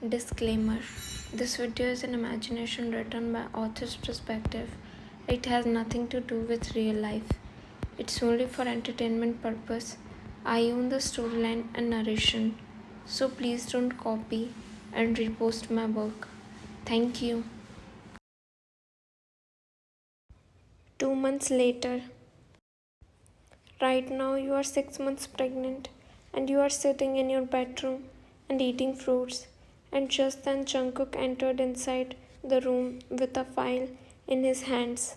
Disclaimer: this video is an imagination written by author's perspective. It has nothing to do with real life. It's only for entertainment purpose. I own the storyline and narration, so please don't copy and repost my work. Thank you. 2 months later. Right now you are 6 months pregnant and you are sitting in your bedroom and eating fruits, and just then Jungkook entered inside the room with a file in his hands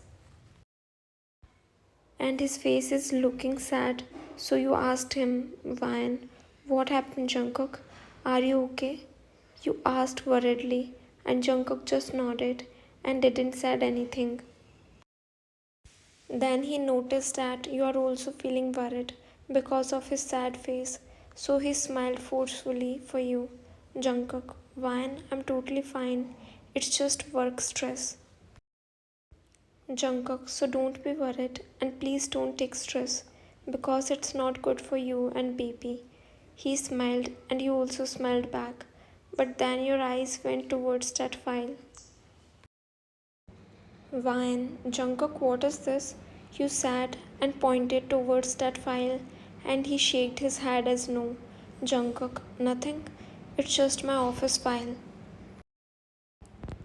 and his face is looking sad. So you asked him, Ryan, what happened, Jungkook? Are you okay? You asked worriedly, and Jungkook just nodded and didn't say anything. Then he noticed that you are also feeling worried because of his sad face, so he smiled forcefully for you. Jungkook, Ryan, I'm totally fine. It's just work stress. Jungkook, so don't be worried and please don't take stress because it's not good for you and baby. He smiled and you also smiled back, but then your eyes went towards that file. Ryan, Jungkook, what is this? You said and pointed towards that file, and he shook his head as no. Jungkook, nothing. It's just my office file.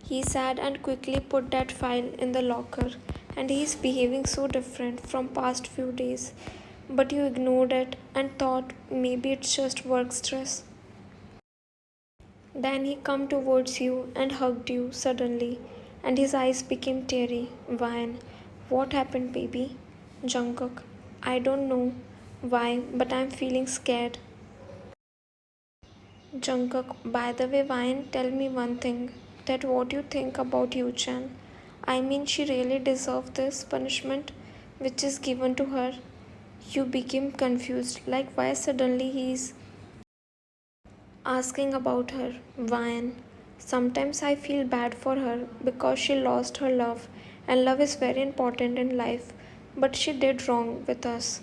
He said and quickly put that file in the locker, and he is behaving so different from past few days. But you ignored it and thought maybe it's just work stress. Then he come towards you and hugged you suddenly, and his eyes became teary. Ryan, what happened, baby? Jungkook, I don't know why, but I'm feeling scared. Jungkook, by the way, Ryan, tell me one thing. That what you think about Yu-chan? I mean, she really deserved this punishment which is given to her. You became confused, like why suddenly he's asking about her. Ryan, sometimes I feel bad for her because she lost her love, and love is very important in life, but she did wrong with us.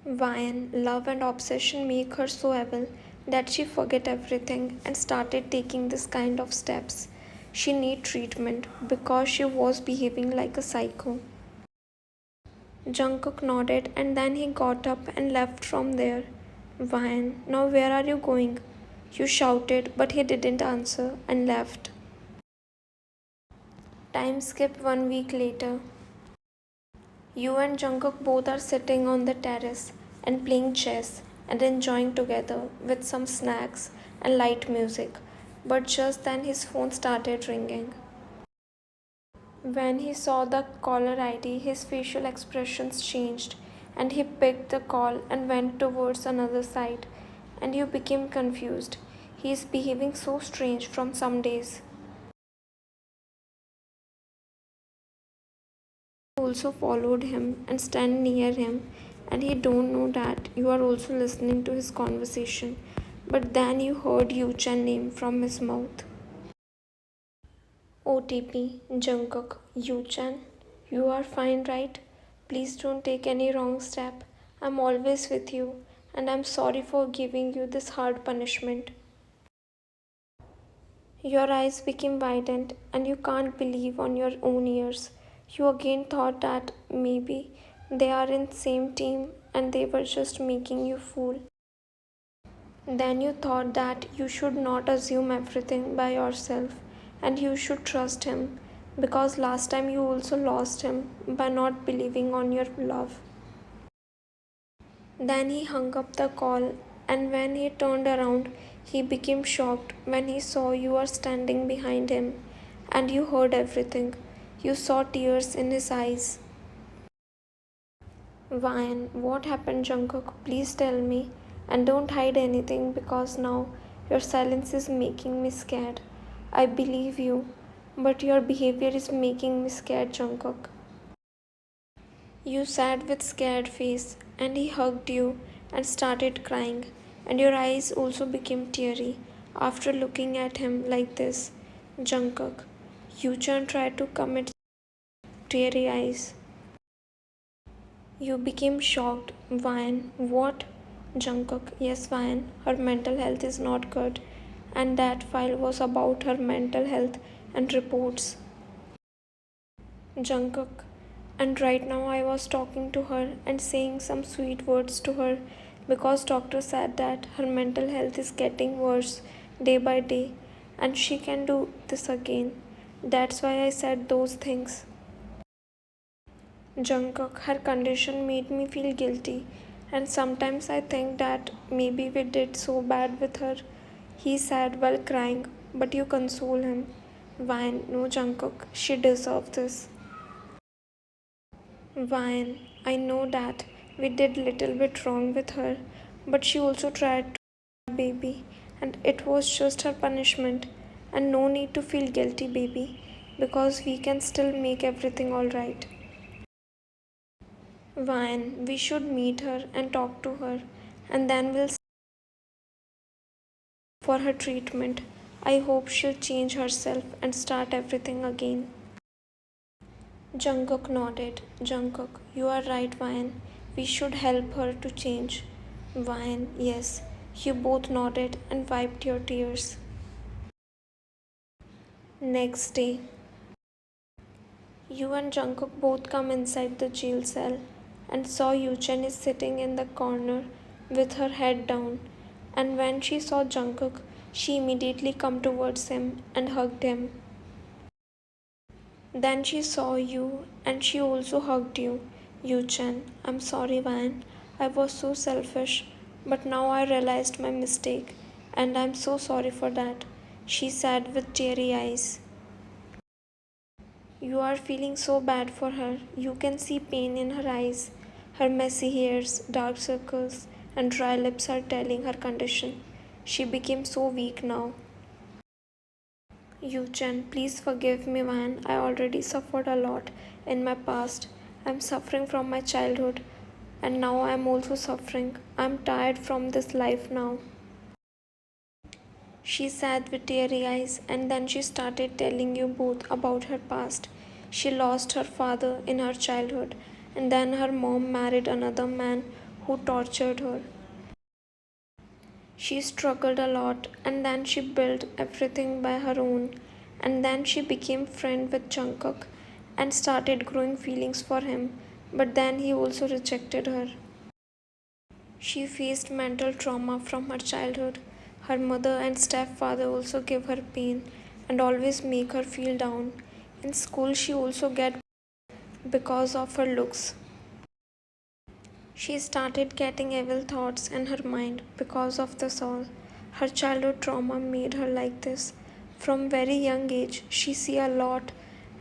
Ryan, love and obsession make her so evil that she forget everything and started taking this kind of steps. She need treatment because she was behaving like a psycho. Jungkook nodded and then he got up and left from there. Ryan, now where are you going? You shouted, but he didn't answer and left. Time skip 1 week later. You and Jungkook both are sitting on the terrace and playing chess and enjoying together with some snacks and light music. But just then his phone started ringing. When he saw the caller ID, his facial expressions changed and he picked the call and went towards another side. And you became confused. He is behaving so strange from some days. Also followed him and stand near him, and he don't know that you are also listening to his conversation, but then you heard Yu-chan name from his mouth. OTP, Jungkook, Yu-chan, you are fine, right? Please don't take any wrong step. I'm always with you, and I'm sorry for giving you this hard punishment. Your eyes became widened and you can't believe on your own ears. You again thought that maybe they are in same team and they were just making you fool. Then you thought that you should not assume everything by yourself and you should trust him because last time you also lost him by not believing on your love. Then he hung up the call, and when he turned around, he became shocked when he saw you were standing behind him, and you heard everything. You saw tears in his eyes. Ryan, what happened, Jungkook? Please tell me, and don't hide anything because now your silence is making me scared. I believe you, but your behavior is making me scared, Jungkook. You sat with scared face and he hugged you and started crying, and your eyes also became teary after looking at him like this. Jungkook, Yuchan tried to commit teary eyes. You became shocked. Ryan, what? Jungkook, yes, Ryan, her mental health is not good and that file was about her mental health and reports. Jungkook. And right now I was talking to her and saying some sweet words to her because doctor said that her mental health is getting worse day by day and she can do this again. That's why I said those things. Jungkook, her condition made me feel guilty and sometimes I think that maybe we did so bad with her. He said while crying, but you console him. Why no Jungkook, she deserves this. Vine, I know that we did little bit wrong with her, but she also tried to baby and it was just her punishment and no need to feel guilty baby because we can still make everything alright. Vine, we should meet her and talk to her and then we'll for her treatment. I hope she'll change herself and start everything again. Jungkook nodded. Jungkook, you are right, Vine. We should help her to change. Vine, yes. You both nodded and wiped your tears. Next day, you and Jungkook both come inside the jail cell and saw Yuchen is sitting in the corner with her head down. And when she saw Jungkook, she immediately come towards him and hugged him. Then she saw you and she also hugged you. Yuchen, I'm sorry, Van. I was so selfish, but now I realized my mistake and I'm so sorry for that, she said with teary eyes. You are feeling so bad for her. You can see pain in her eyes. Her messy hairs, dark circles, and dry lips are telling her condition. She became so weak now. Yuchen, please forgive me, man. I already suffered a lot in my past. I'm suffering from my childhood, and now I'm also suffering. I'm tired from this life now. She sat with teary eyes, and then she started telling you both about her past. She lost her father in her childhood, and then her mom married another man who tortured her. She struggled a lot and then she built everything by her own. And then she became friend with Jungkook and started growing feelings for him. But then he also rejected her. She faced mental trauma from her childhood. Her mother and stepfather also give her pain and always make her feel down. In school she also get because of her looks. She started getting evil thoughts in her mind because of this all. Her childhood trauma made her like this. From very young age, she see a lot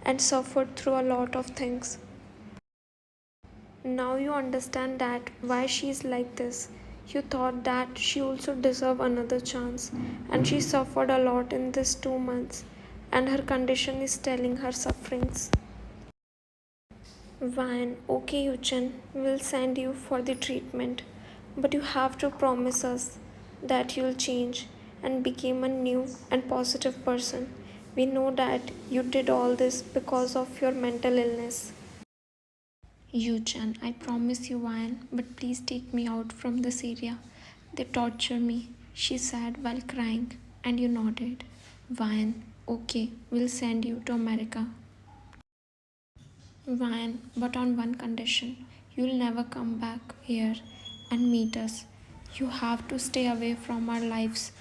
and suffered through a lot of things. Now you understand that why she is like this. You thought that she also deserved another chance and she suffered a lot in these 2 months and her condition is telling her sufferings. Fine, okay, Yuchen, we'll send you for the treatment. But you have to promise us that you'll change and become a new and positive person. We know that you did all this because of your mental illness. Yuchen, I promise you, Ryan, but please take me out from this area. They torture me, she said while crying, and you nodded. Ryan, okay, we'll send you to America. Ryan, but on one condition. You'll never come back here and meet us. You have to stay away from our lives,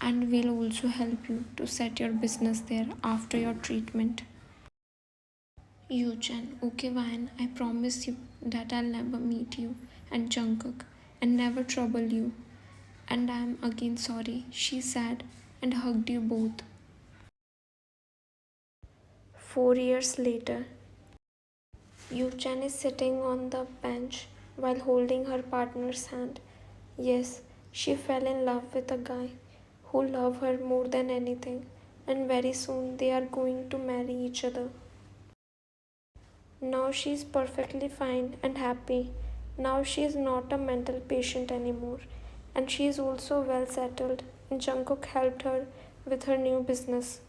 and we'll also help you to set your business there after your treatment. Yuchen, okay, Ryan, I promise you that I'll never meet you and Jungkook and never trouble you. And I'm again sorry, she said and hugged you both. 4 years later, Yuchen is sitting on the bench while holding her partner's hand. Yes, she fell in love with a guy who loved her more than anything, and very soon they are going to marry each other. Now she is perfectly fine and happy. Now she is not a mental patient anymore, and she is also well settled. And Jungkook helped her with her new business.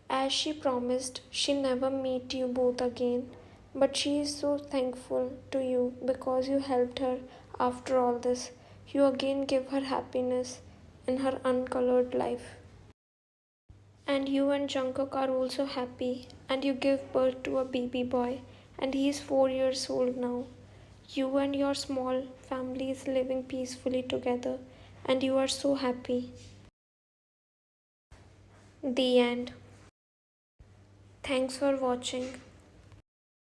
As she promised, she never meet you both again, but she is so thankful to you because you helped her after all this. You again give her happiness in her uncolored life. And you and Jungkook are also happy, and you give birth to a baby boy, and he is 4 years old now. You and your small family is living peacefully together, and you are so happy. The end. Thanks for watching.